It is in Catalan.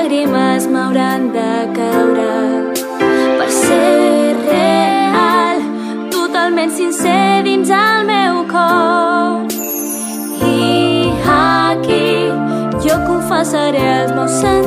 llàgrimes m'hauran de caure per ser real, totalment sincer dins el meu cor. I aquí jo confessaré els meus sentiments